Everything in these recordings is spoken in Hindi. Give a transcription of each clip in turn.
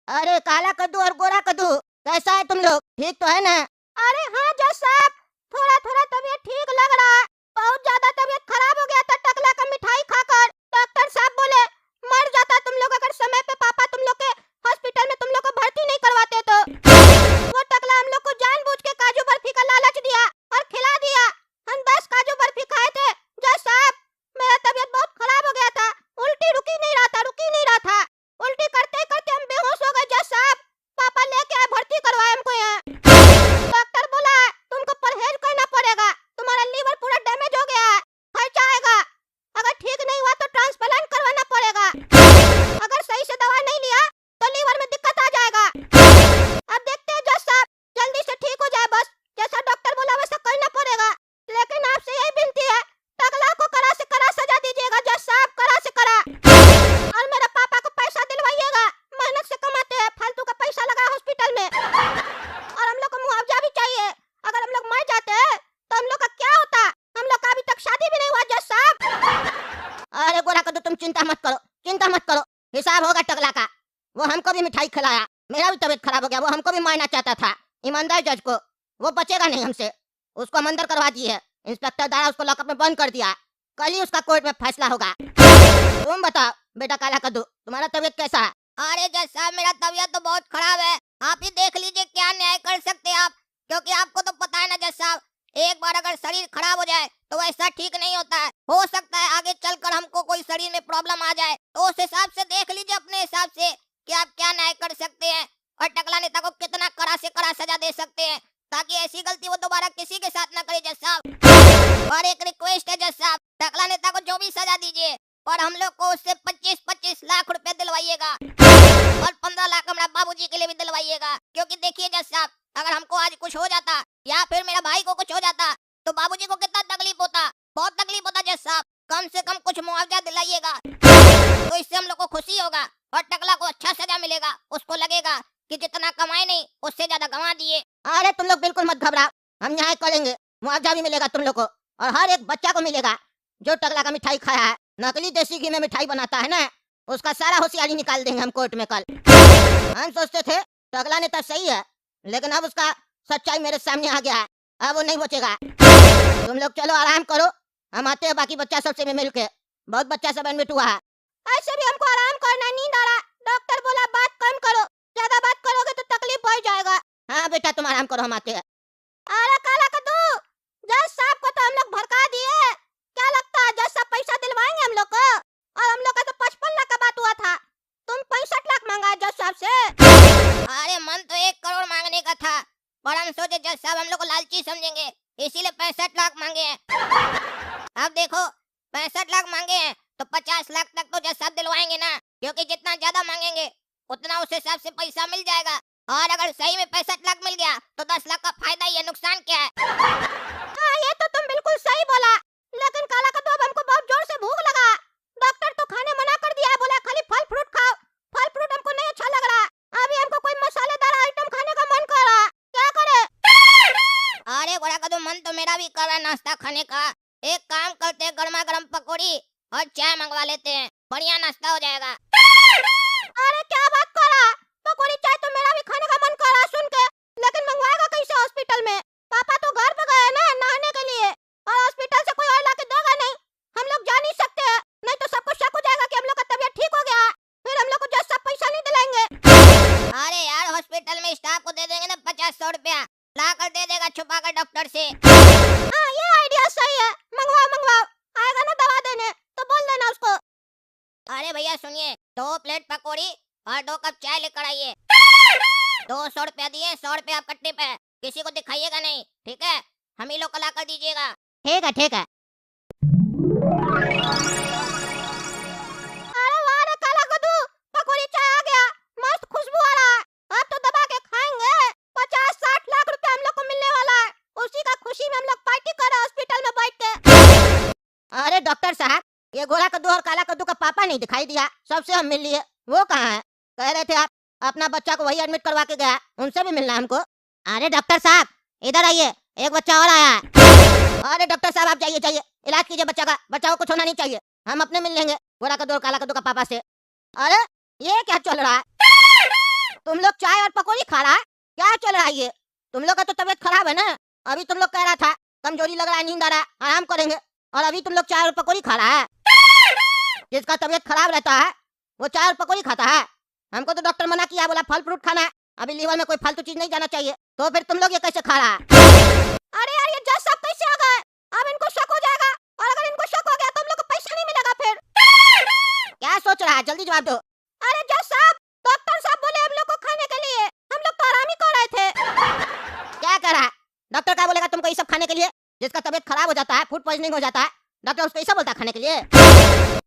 अरे काला कद्दू और गोरा कद्दू, कैसा है तुम लोग? ठीक तो है ना? अरे हाँ जज साहब, थोड़ा थोड़ा तबीयत ठीक लग रहा है। बहुत ज्यादा तबीयत खराब हो गया था टकला का मिठाई खाकर। डॉक्टर साहब बोले मर जाता तुम लोग अगर समय पे पापा तुम लोग के हॉस्पिटल में तुम लोग को भर्ती नहीं करवाते तो। वो टकला हम लोग को जानबूझ के काजू बर्फी का लालच दिया और खिला दिया। हम 10 काजू बर्फी खाए थे। जज साहब, मेरा तबीयत बहुत खराब हो गया था। उल्टी रुक ही नहीं रहा था। उल्टी करते करते हम बेहोश हो गए जज साहब। पापा लेके आए, भर्ती करवाए हमको यहाँ। डॉक्टर बोला तुमको परहेज करना पड़ेगा, तुम्हारा लीवर पूरा डैमेज हो गया है, खर्चा आएगा। अगर ठीक नहीं हुआ तो ट्रांसप्लांट करवाना पड़ेगा। अगर सही से दवा नहीं लिया तो लीवर में दिक्कत आ जाएगा। अब देखते हैं जज साहब, जल्दी से ठीक हो जाए बस। जैसा डॉक्टर बोला वैसा करना पड़ेगा। लेकिन आपसे यही विनती है, टकला को कड़ा से कड़ा सजा दीजिएगा जज साहब, कड़ा से कड़ा। और मेरे पापा को पैसा दिलवाइएगा, मेहनत से कमाते हैं, फालतू का पैसा लगा हॉस्पिटल में। और हम लोग को मुआवजा भी चाहिए। अगर हम लोग मर जाते हैं तो हम लोग का क्या होता? हम लोग का अभी तक शादी भी नहीं हुआ जज साहब। अरे गोरा कद्दू, तुम चिंता मत करो, हिसाब होगा टकला का। वो हमको भी मिठाई खिलाया, मेरा भी तबीयत खराब हो गया। वो हमको भी मारना चाहता था, ईमानदार जज को। वो बचेगा नहीं हमसे, उसको हम अंदर करवा दिए। इंस्पेक्टर द्वारा उसको लॉकअप में बंद कर दिया। कल ही उसका कोर्ट में फैसला होगा। तुम बताओ बेटा काला कद्दू, तुम्हारा तबीयत कैसा है? अरे जज साहब, मेरा तबीयत तो बहुत खराब है। आप ही देख लीजिए क्या न्याय कर सकते हैं आप, क्योंकि आपको तो पता है ना जज साहब, एक बार अगर शरीर खराब हो जाए तो वैसा ठीक नहीं होता है। हो सकता है आगे चलकर हमको कोई शरीर में प्रॉब्लम आ जाए, तो उस हिसाब से देख लीजिए अपने हिसाब से कि आप क्या न्याय कर सकते हैं और टकला नेता को कितना कड़ा से कड़ा सजा दे सकते हैं, ताकि ऐसी गलती वो दोबारा किसी के साथ न करे जज साहब। और एक रिक्वेस्ट है जज साहब, टकला नेता को जो भी सजा दीजिए और हम लोग को उससे 25-25 लाख रुपए दिलवाइएगा और 15 लाख हमारा बाबूजी के लिए भी दिलवाइएगा। क्योंकि देखिए जज साहब, अगर हमको आज कुछ हो जाता या फिर मेरा भाई को कुछ हो जाता तो बाबूजी को कितना तकलीफ होता, बहुत तकलीफ होता जज साहब। कम से कम कुछ मुआवजा दिलाइएगा, तो इससे हम लोग को खुशी होगा और टकला को अच्छा सजा मिलेगा। उसको लगेगा कि जितना कमाए नहीं उससे ज्यादा गंवा दिए। अरे तुम लोग बिल्कुल मत घबराओ, हम न्याय करेंगे। मुआवजा भी मिलेगा तुम लोग को, और हर एक बच्चा को मिलेगा जो टकला का मिठाई खाया है। नकली देसी घी में मिठाई बनाता है ना, उसका सारा होशियारी निकाल देंगे हम कोर्ट में कल। हम सोचते थे टकला नेता सही है, लेकिन अब उसका सच्चाई मेरे सामने आ गया है। अब वो नहीं बचेगा। तुम लोग चलो आराम करो, हम आते हैं बाकी बच्चा सबसे भी मिलके। बहुत बच्चा सब एडमिट हुआ है। ऐसे भी हमको आराम करना, नींद आ रहा। डॉक्टर बोला बात कम करो, ज्यादा बात करोगे तो तकलीफ बढ़ जाएगा। हाँ बेटा तुम आराम करो, हम आते हैं। अरे काला कद्दू, जज साहब को तो हम लोग भड़का दिए। क्या लगता है जज साहब पैसा दिलवाएंगे हम लोग को? और हम लोग का तो 55 लाख का बात हुआ था, तुम 65 लाख मांगा जज साहब से। अरे मन तो 1 करोड़ मांगने का था, पर हम सोचे जज साहब हम लोग को लालची समझेंगे, इसीलिए 65 लाख मांगे हैं। अब देखो 65 लाख मांगे हैं तो 50 लाख तक तो जज साहब दिलवाएंगे ना, क्योंकि जितना ज्यादा मांगेंगे उतना उस हिसाब से पैसा मिल जाएगा। और अगर सही में 65 लाख मिल गया तो 10 लाख का फायदा ही है, नुकसान क्या है? हाँ ये तो तुम बिल्कुल सही बोला, लेकिन काला कद्दू अब हमको बहुत जोर से भूख लगा। डॉक्टर तो खाने मना कर दिया है, बोला खाली फल फ्रूट खाओ। फल फ्रूट हमको नहीं अच्छा लग रहा। अभी हमको कोई मसालेदार आइटम खाने का मन कर रहा है, क्या करे? अरे गोरा कद्दू, मन तो मेरा भी कर रहा है नाश्ता खाने का। एक काम करते हैं, गर्मा गर्म पकौड़ी और चाय मंगवा लेते हैं, बढ़िया नाश्ता हो जाएगा। अरे क्या बात कर रहा है? पकौड़ी चाय तो मेरा भी खाने का मन कर रहा है सुन के, लेकिन मंगवाएगा कैसे हॉस्पिटल में? पापा तो घर पे गए ना नहाने के लिए, और हॉस्पिटल से कोई और लाके देगा नहीं। हम लोग जा नहीं सकते हैं, नहीं तो सबको शक हो जाएगा कि हम लोग का तबीयत ठीक हो गया है, फिर हम लोग को जज साहब पैसा नहीं दिलाएंगे। अरे यार, हॉस्पिटल में स्टाफ को दे देंगे ना 50-100 रुपया, ला कर दे देगा छुपा कर डॉक्टर से। हाँ ये आइडिया सही है, मंगवाओ, आएगा ना दवा देने तो बोल देना उसको। अरे भैया सुनिए, 2 प्लेट पकौड़ी और 2 कप चाय लेकर आइए। 200 रुपया दिए, 100 रुपया आपका टिप है, किसी को दिखाइएगा नहीं, ठीक है? हम ही लोग को ला कर दीजिएगा। ठीक है ठीक है। अरे वाह रे काला कद्दू, पकौड़ी चाय आ गया, मस्त खुशबू आ रहा है। अब तो दबा के खाएंगे। 50-60 लाख रुपया हम लोग को मिलने वाला है, उसी का खुशी में हम लोग पार्टी कर रहे हैं हॉस्पिटल में बैठ के। अरे डॉक्टर साहब, ये गोरा कद्दू और काला कद्दू का पापा नहीं दिखाई दिया, सबसे हम मिल लिए। वो कहाँ है? कह रहे थे आप अपना बच्चा को वही एडमिट करवा के गया, उनसे भी मिलना है हमको। अरे डॉक्टर साहब इधर आइए, एक बच्चा और आया है। अरे डॉक्टर साहब आप जाइए, इलाज कीजिए बच्चा का, बच्चा को कुछ होना नहीं चाहिए, हम अपने मिल लेंगे गोरा कद्दू और काला कद्दू का पापा से। अरे ये क्या चल रहा है? तुम लोग चाय और पकौड़ी खा रहा है? क्या चल रहा है ये? तुम लोग का तो तबीयत खराब है ना? अभी तुम लोग कह रहा था कमजोरी लग रहा है, नींद आ रहा है, आराम करेंगे, और अभी तुम लोग चाय और पकौड़ी खा रहा है। जिसका तबीयत खराब रहता है वो चाय और पकौड़ी खाता है। हमको तो डॉक्टर मना किया, बोला फल फ्रूट खाना है, अभी लीवर में कोई फालतू चीज नहीं जाना चाहिए। तो फिर तुम लोग ये कैसे खा रहा है? अरे यार, ये जज साहब कैसे आ गए? अब इनको शक हो जाएगा, और अगर इनको शक हो गया तो हम लोग को पैसा नहीं मिलेगा फिर। क्या सोच रहा है? जल्दी जवाब दो। अरे जज साहब, डॉक्टर साहब बोले हम लोग को खाने के लिए, हम लोग तो आराम ही कर रहे थे। क्या कह रहा है? डॉक्टर क्या बोलेगा तुमको ये सब खाने के लिए? जिसका तबीयत खराब हो जाता है, फूड पॉइजनिंग हो जाता है, डॉक्टर उसको ऐसा बोलता है खाने के लिए?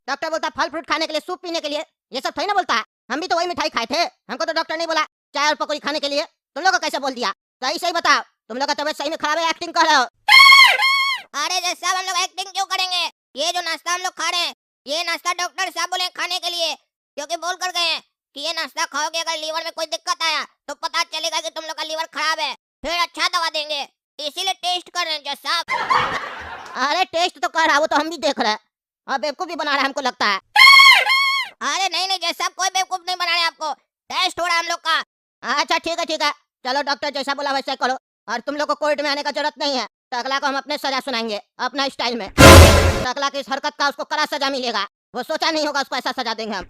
डॉक्टर बोलता है फल फ्रूट खाने के लिए, सूप पीने के लिए, ये सब थोड़ी ना बोलता है। हम भी तो वही मिठाई खाए थे, हमको तो डॉक्टर नहीं बोला चाय और पकौड़ी खाने के लिए। तुम लोग को कैसे बोल दिया? सही सही बताओ, तुम लोग का तबीयत सही में खराब है, एक्टिंग कर रहे हो? अरे जज साहब, हम लोग एक्टिंग क्यों करेंगे? ये जो नाश्ता हम लोग खा रहे हैं, ये नाश्ता डॉक्टर साहब बोले खाने के लिए, क्योंकि बोल कर गए हैं कि ये नाश्ता खाओगे अगर लीवर में कोई दिक्कत आया तो पता चलेगा कि तुम लोग का लीवर खराब है, फिर अच्छा दवा देंगे, इसीलिए टेस्ट कर रहे हैं जज साहब। अरे टेस्ट तो कर रहा, वो तो हम भी देख रहे हैं, और बेवकूफ भी बना रहा है हमको लगता है। अरे नहीं नहीं जज साहब, कोई बेवकूफ नहीं बना रहे आपको, टेस्ट हो रहा है हम लोग का। अच्छा ठीक है, चलो डॉक्टर जैसा बोला वैसा करो, और तुम लोग को कोर्ट में आने का जरूरत नहीं है। टकला को हम अपने सजा सुनाएंगे अपना स्टाइल में। टकला की इस हरकत का उसको कड़ा सजा मिलेगा, वो सोचा नहीं होगा उसको ऐसा सजा देंगे हम।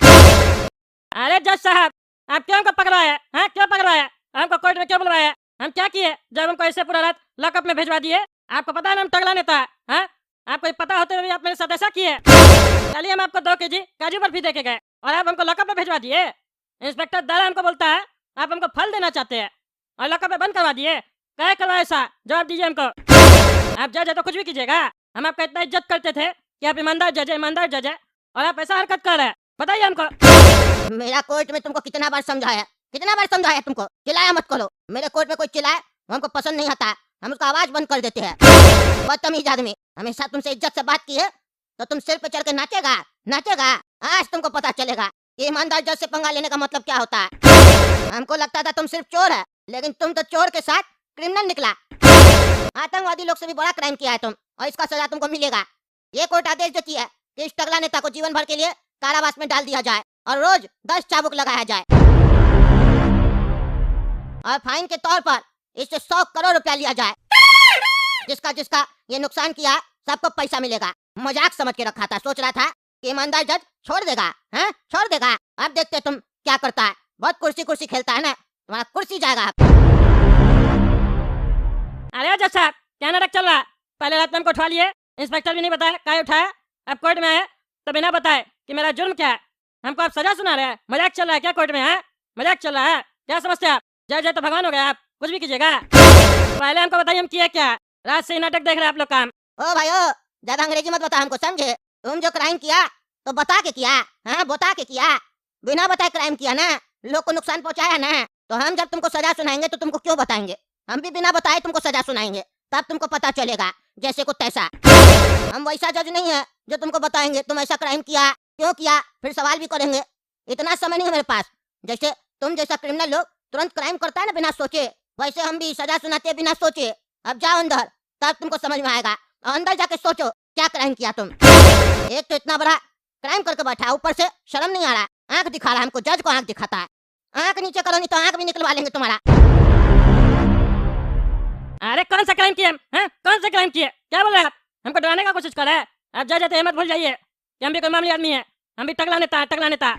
अरे जज साहब, आप क्यों हमको पकड़वाया? हाँ, क्यों पकड़वाया? हमको कोर्ट में क्यों बुलवाया? हम क्या किए जब हमको ऐसे पूरा रात लॉकअप में भिजवा दिए? आपको पता है ना हम टकला नेता है, हाँ? आपको ये पता होते हुए भी आप मेरे साथ ऐसा किए? कल ही हम आपको 2 केजी काजू बर्फी दे के गए और आप हमको लॉकअप में भिजवा दिए। इंस्पेक्टर दादा हमको बोलता है आप हमको फल देना चाहते हैं और लॉकअप में बंद करवा दिए। क्या करवा ऐसा? जवाब दीजिए हमको। आप जज है तो कुछ भी कीजिएगा, हम आपका इतना इज्जत करते थे कि आप ईमानदार जज है और आप ऐसा हरकत कर रहे हैं, बताइए हमको। मेरा कोर्ट में तुमको कितना बार समझाया तुमको, चिल्लाया मत करो। मेरे कोर्ट में कोई चिल्लाए वो हमको पसंद नहीं आता है, हम उसका आवाज बंद कर देते हैं। बदतमीज आदमी, हमेशा तुमसे इज्जत से बात की है तो तुम सिर पे चढ़ के नाचेगा। आज तुमको पता चलेगा कि ईमानदार जज से पंगा लेने का मतलब क्या होता है। हमको लगता था तुम सिर्फ चोर है, लेकिन तुम तो चोर के साथ क्रिमिनल निकला। आतंकवादी लोग से भी बड़ा क्राइम किया है तुम, और इसका सजा तुमको मिलेगा। ये कोर्ट आदेश देती है कि इस टकला नेता को जीवन भर के लिए कारावास में डाल दिया जाए और रोज 10 चाबुक लगाया जाए, और फाइन के तौर पर इससे 100 करोड़ रुपया लिया जाए। जिसका ये नुकसान किया सबको पैसा मिलेगा। मजाक समझ के रखा था, सोच रहा था कि ईमानदार जज छोड़ देगा, हैं? छोड़ देगा। अब देखते तुम क्या करता है। बहुत कुर्सी खेलता है ना, तुम्हारा कुर्सी जाएगा। अरे जज साहब, क्या नाटक चल रहा है? पहले रात में हमको उठवा लिए, इंस्पेक्टर भी नहीं बताया क्या उठाया, अब कोर्ट में आए तो बिना बताए कि मेरा जुर्म क्या है हमको आप सजा सुना रहे हैं। मजाक चल रहा है क्या कोर्ट में? है मजाक चल रहा है? क्या समझते हैं आप? जज है तो भगवान हो गए आप, कुछ भी कीजिएगा। पहले हमको बताइए हम किए क्या? रात से ही नाटक देख रहे हैं आप लोग काम। ओ भाई ओ, ज्यादा अंग्रेजी मत बता हमको, समझे? तुम जो क्राइम किया तो बता के किया, हाँ बता के किया, बिना बताए क्राइम किया ना, लोग को नुकसान पहुंचाया ना। तो हम जब तुमको सजा सुनाएंगे तो तुमको क्यों बताएंगे? हम भी बिना बताए तुमको सजा सुनाएंगे, तब तुमको पता चलेगा जैसे को तैसा। हम वैसा जज नहीं है जो तुमको बताएंगे तुम ऐसा क्राइम किया, क्यों किया, फिर सवाल भी करेंगे। इतना समय नहीं है मेरे पास। जैसे तुम जैसा क्रिमिनल लोग तुरंत क्राइम करता है ना बिना सोचे, वैसे हम भी सजा सुनाते हैं बिना सोचे। अब जाओ अंदर, तब तुमको समझ में आएगा। और अंदर जाके सोचो क्या क्राइम किया तुम। एक तो इतना बड़ा क्राइम करके बैठा, ऊपर से शर्म नहीं आ रहा, आंख दिखा रहा है हमको। जज को आंख दिखाता है। आंख नीचे करो नहीं तो आंख भी निकलवा लेंगे तुम्हारा। अरे कौन सा क्राइम किया? कौन सा क्राइम किया? क्या बोल रहे हैं आप? हमको डराने का कोशिश कर रहे हैं? आप जज है मत भूल जाइए कि हम भी कोई मामूली आदमी है, हम भी टकला नेता।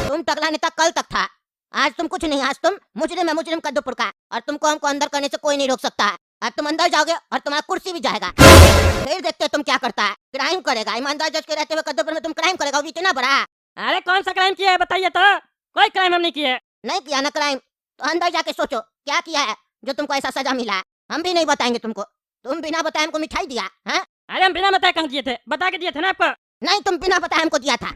तुम टकला नेता कल तक था, आज तुम कुछ नहीं। आज तुम मुजरिम कद्दूपुर का, और तुमको हमको अंदर करने से कोई नहीं रोक सकता है। अब तुम अंदर जाओगे और तुम्हारा कुर्सी भी जाएगा। फिर देखते तुम क्या करता है। क्राइम करेगा, ईमानदार जज के रहते हुए कद्दूपुर में तुम क्राइम करेगा, वो भी इतना बड़ा। अरे कौन सा क्राइम किया है बताइए तो? कोई क्राइम हम नहीं किए। नहीं किया ना क्राइम, तो अंदर जाके सोचो क्या किया है जो तुमको ऐसा सजा मिला है। हम भी नहीं बताएंगे तुमको। तुम बिना बताए हमको मिठाई दिया है? अरे हम बिना बताए कहाँ दिए थे? बता के दिए थे ना आपको। नहीं, तुम बिना बताए हमको दिया था।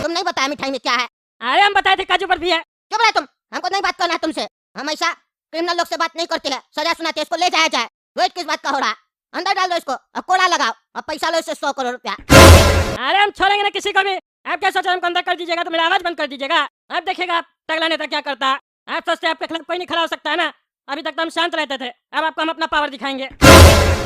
तुम नहीं बताया मिठाई में क्या है। अरे हम बताए थे काजू बर्फी है। चुप रहे तुम, हमको नहीं बात करना है तुमसे। हम ऐसा क्रिमिनल लोग से बात नहीं करते हैं। सजा सुनाते इसको ले जाया जाए। वेट किस बात का हो रहा? अंदर डाल दो इसको और कोड़ा लगाओ और पैसा लो इससे 100 करोड़ रुपया। अरे हम छोड़ेंगे ना किसी को भी। आप क्या सोच रहे हमको अंदर कर दीजिएगा तो मेरा आवाज बंद कर दीजिएगा? अब देखिएगा आप टकला नेता क्या करता है। आप सोचते आपके खिलाफ कोई नहीं खड़ा हो सकता है ना? अभी तक तो हम शांत रहते थे, अब आपको हम अपना पावर दिखाएंगे।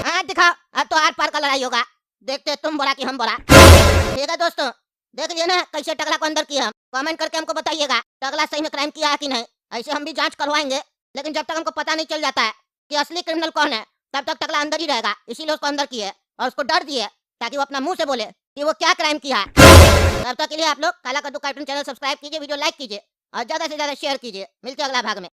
हाँ दिखाओ, अब तो आर पार का लड़ाई होगा। देखते तुम बड़ा कि हम बड़ा। ठीक है दोस्तों, देख लिया ना कैसे टकला को अंदर किया। कमेंट करके हमको बताइएगा टकला सही में क्राइम किया है कि नहीं। ऐसे हम भी जांच करवाएंगे, लेकिन जब तक हमको पता नहीं चल जाता है कि असली क्रिमिनल कौन है, तब तक टकला अंदर ही रहेगा। इसीलिए उसको अंदर किए और उसको डर दिए ताकि वो अपना मुंह से बोले कि वो क्या क्राइम किया है। तब तक के लिए आप लोग काला कद्दू कार्टून चैनल सब्सक्राइब कीजिए, वीडियो लाइक कीजिए और ज्यादा से ज्यादा शेयर कीजिए। मिलते हैं अगला भाग में।